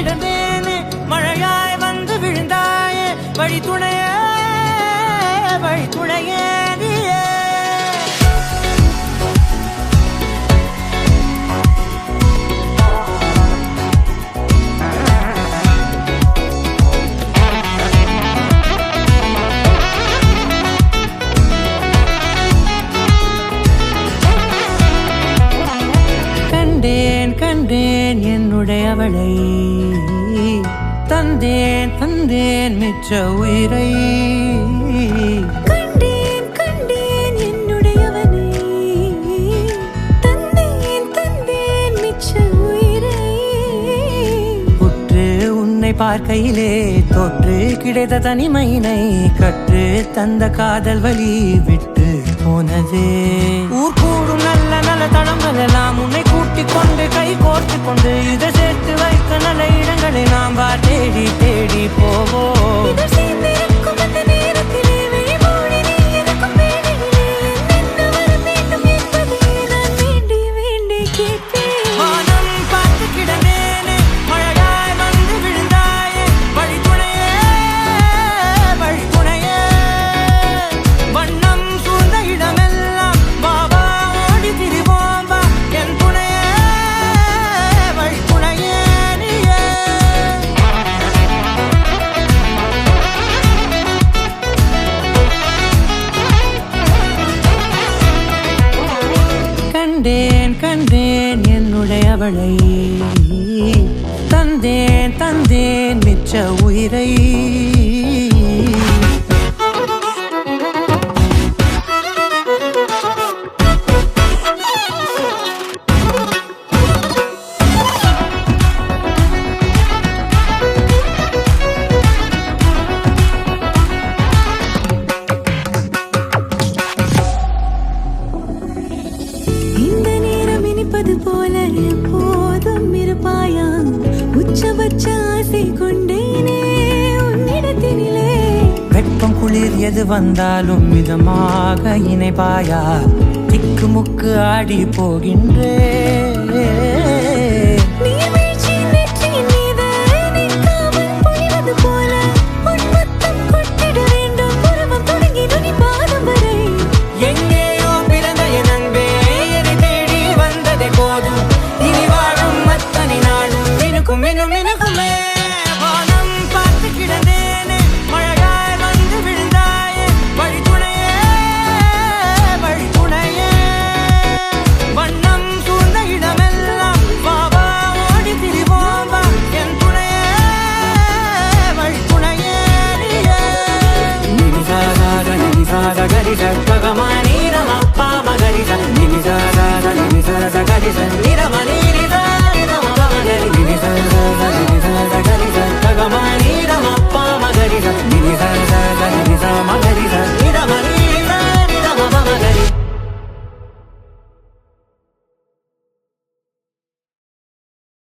கிடந்தேனே மழையாய் வந்து விழுந்தாயே வழி துணையே நீயே கண்டேன் என்னுடையவளை தந்தேன் மிச்ச உயிரை கண்டேன் என்னுடையவனை தந்தேன் மிச்ச உயிரை உற்று உன்னை பார்க்கையிலே தொற்று கிடைத்த தனிமையினை கற்று தந்த காதல் வழி விட்டு போனதே ஊர் கூடும் நல்ல நல்ல தளங்கள் எல்லாம் உன்னை கூட்டிக் கொண்டு கை கோர்த்து கொண்டு இதை சேர்த்து வைக்க நல்ல இடங்களை நாம் தேடி போவோம் கண்டேன் என்னுடையவளை தந்தேன் மிச்ச உயிரை போல எப்போதும் இருப்பாயா உச்சபட்ச ஆசை கொண்டேனே உன்னிடத்தினிலே வெப்பம் குளிர் எது வந்தாலும் மிதமாக இணைப்பாயா திக்கு முக்கு ஆடி போகின்றே